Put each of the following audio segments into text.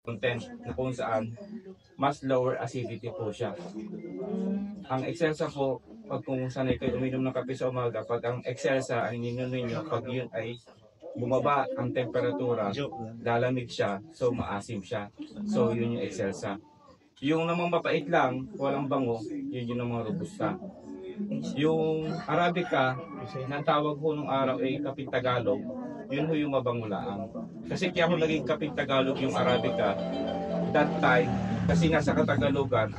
content na kung saan mas lower acidity po siya. Ang Excelsa po, pag kung sanay kayo uminom ng kape sa umaga, pag ang Excelsa, ang ininom ninyo, pag yun ay bumaba ang temperatura, lalamig siya, so maasim siya. So yun yung Excelsa. Yung namang mapait lang, walang bango, yun yung namang Robusta. Yung Arabica, na tawag ko nung araw ay kaping Tagalog, yun ho yung mabangulaan. Kasi kaya ako naging kaping Tagalog yung Arabica, that time, kasi nga sa Katagalogan,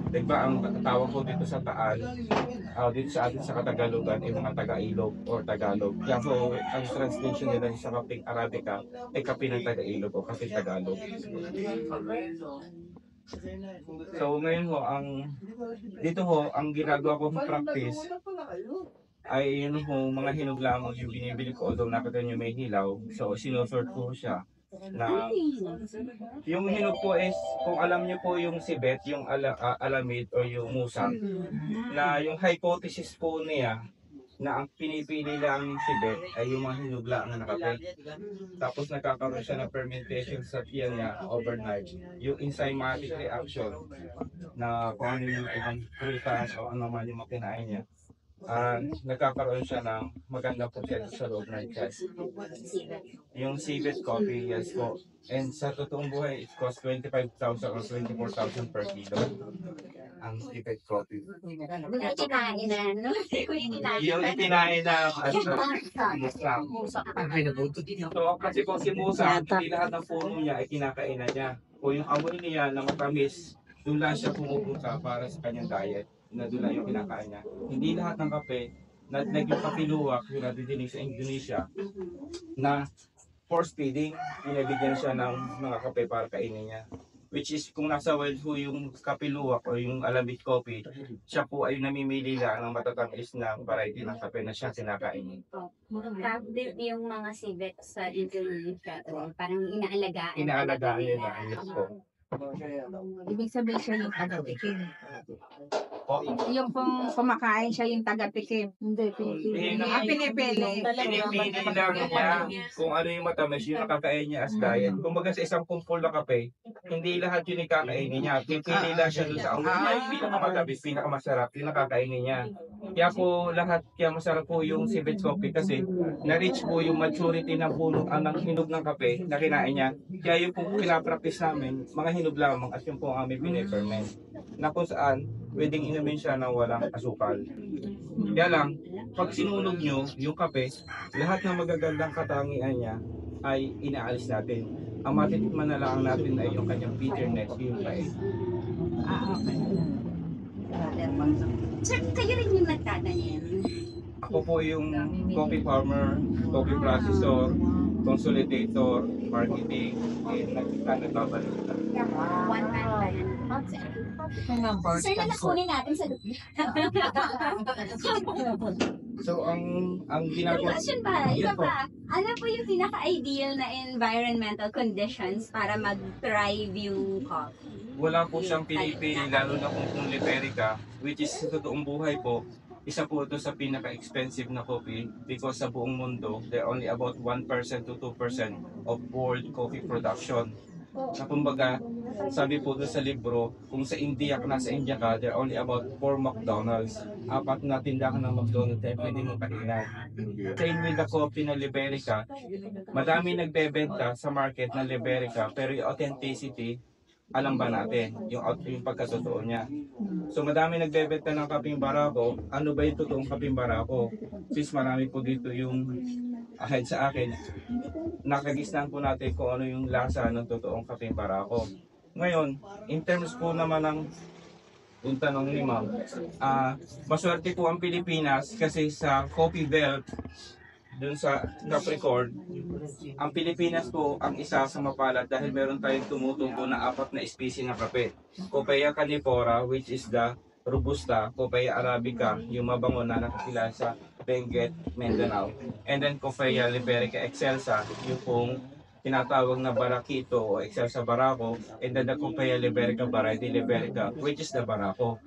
diba, ang tawag ko dito sa Taal, dito sa atin sa Katagalogan ay mga Taga-Ilog or Tagalog. Kaya po, ang translation nila sa kaping Arabica ay kaping ng Taga-Ilog o kaping Tagalog. So ngayon ho, dito ho, ang ginagawa kong practice ay yun ho, mga hinog lamang yung binibili ko, although nakita nyo may hilaw. So sinusort ko siya na yung hinog po is, kung alam nyo po yung sibet, yung alamid o yung musang, na yung hypothesis po niya na ang pinipili lang yung sibet ay yung mga hinog lang na nakape. Tapos nagkakaroon siya ng fermentation sa tiyan niya overnight. Yung enzymatic reaction na kung ano yung ibang prutas o ano man yung makinain niya. Nagkakaroon siya ng magandang potential sa loob ng chest. Yung civet coffee, yes po. And sa totoong buhay, it costs 25,000 or 24,000 per kilo. Ang civet coffee. Itinain na, no? Yung itinain na musang. So, kasi kung si musang, hindi lahat ng puno niya ay kinakainan niya. O yung amoy niya na matamis, doon lang siya pumupunta para sa kanyang diet. Na doon lang yung kinakain niya. Hindi lahat ng kape, yung kape luwak, yung nadidinig sa Indonesia, na force feeding, binibigyan siya ng mga kape para kainin niya. Which is, kung nasa wild ho yung kape luwak o yung alambic coffee, siya po ay namimili lang ng matatamis na variety ng kape na siya kinakain. Yung mga civet sa Indonesia, parang inaalagaan. Inaalagaan nila, yes po. Ibig sabihin siya yung taga-tikim. Oh. Yung kumakain siya yung taga-tikim. Hindi, pinipili. Pinipili. Pinipili lang niya kung ano yung matamis, yung nakakain niya as diet. Kumbaga sa isang kumpol na kape, hindi lahat yun ikakainin niya. Pipili lang siya doon sa yung pinakamatamis, pinakamasarap, yung nakakainin niya. Kaya po lahat, kaya masarap po yung civet coffee kasi na-reach po yung maturity ng puno, ng hinog ng kape na kinain niya. Kaya yung po pinapractice namin, mga hinog lamang at yung po ang aming piniferment. Na kung saan, pwedeng inumin siya ng walang asukal. Kaya lang, pag sinunog nyo yung kape, lahat ng magagandang katangian niya ay inaalis natin. Ang matitikman na lang natin ay yung kanyang bitterness, yung pait. Okay. Sir, kayo rin yung nagtatanim. Ako po yung coffee farmer, coffee processor, consolidator, marketing, and nagbabalik. One man ba yan? Sir, na nakunin natin sa So, ang ginagawa... question pa, isa pa. Ano po yung pinaka-ideal na environmental conditions para mag-thrive yung coffee? Wala po siyang pinipili, lalo na kung Liberica, which is sa totoong buhay po, isa po ito sa pinaka-expensive na coffee because sa buong mundo, there are only about 1% to 2% of world coffee production. Na kumbaga, sabi po doon sa libro, kung sa India, nasa India ka, there are only about 4 McDonald's. 4 na tindahan ng McDonald's ay pwede mong kainan. Same with the coffee na Liberica, madami nagbebenta sa market ng Liberica, pero yung authenticity, alam ba natin yung pagkatotoo niya. So madami nagbebenta ng kaping barako. Ano ba yung totoong kaping barako? Since marami po dito yung ahead sa akin, nakagisnan po natin kung ano yung lasa ng totoong kaping barako. Ngayon, in terms po naman ng yung tanong ni Ma'am, maswerte po ang Pilipinas kasi sa coffee belt dun sa Capricorn, ang Pilipinas po ang isa sa mapalad dahil meron tayong tumutubo na 4 na species ng kape. Coffea canifera, which is the Robusta, Coffea arabica, yung mabango na nakakilala sa Benguet, Mindanao. And then Coffea liberica excelsa, yung pong tinatawag na Barakito o Excelsa Barako, and then the Coffea liberica variety liberica, which is the Barako.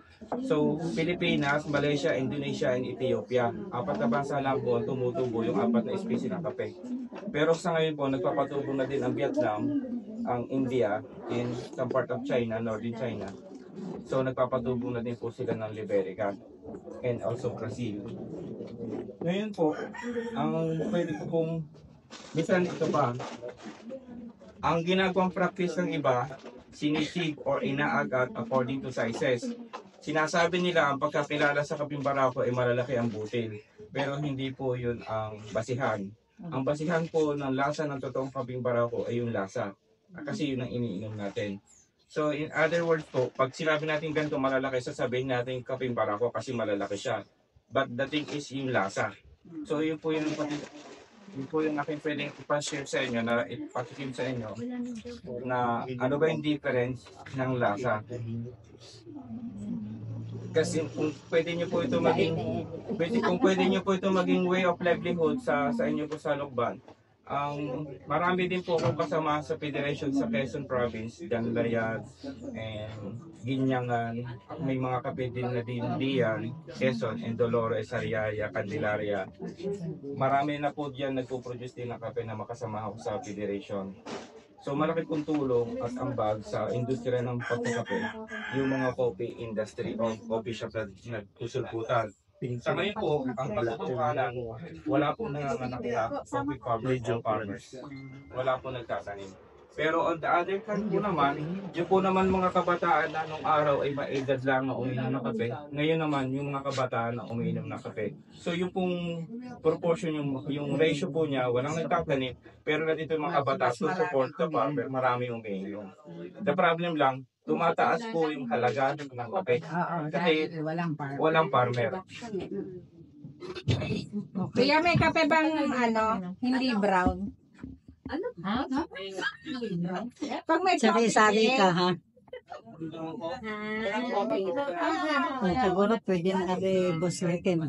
So, Pilipinas, Malaysia, Indonesia, and Ethiopia. 4 na bansa lang po ang tumutubo yung 4 na species ng kape. Pero sa ngayon po, nagpapatubo na din ang Vietnam, ang India in some part of China, northern China. So nagpapatubo na din po sila ng Liberica and also Brazil. Ngayon po, ang pwede ko pong minsan ito pa, ang ginagawang practice ng iba, sinisig or inaagat according to sizes. Sinasabi nila ang pagkakilala sa kapimbarako ay malalaki ang butil. Pero hindi po yun ang basihan. Ang basihan po ng lasa ng totoong kapimbarako ay yung lasa. Kasi yun ang iniinom natin. So in other words po, pag sinabi natin ganito malalaki, sasabihin natin kapimbarako kasi malalaki siya. But the thing is yung lasa. So yun po yung aking pwedeng ipashare sa inyo na ipatikim sa inyo na ano ba yung difference ng lasa. Kasi kung pwede nyo po ito maging way of livelihood sa inyo po sa Lukban. Marami din po akong kasama sa Federation sa Quezon Province, Janlayat, and Ginyangan. May mga kape din na diyan, Quezon, and Dolores, Sariaya, Candelaria. Marami na po diyan nagpo-produce din ng kape na makasama ako sa Federation. So malaki pong tulong at ambag sa industriya ng pagkakape, yung mga coffee industry o coffee shop na nagsusulputan. Sa ngayon po, ang katotohanan, wala po nanganganak na coffee farmers. Wala po nagtatanim. Pero on the other hand po naman, yung po naman mga kabataan na nung araw ay maedad lang na uminom ng kape. Ngayon naman, yung mga kabataan na uminom ng kape. So yung pong proportion, yung ratio po niya, walang nagtatanim. Pero nandito yung mga kabataan to support the farmer, marami umiinom. The problem lang, tumataas po yung halaga ng kape. Kasi walang farmer. Kaya may kape bang hindi brown? Pag may Sabi-sabi ka, ha? Okay. Siguro pwede na rin boss Ricky.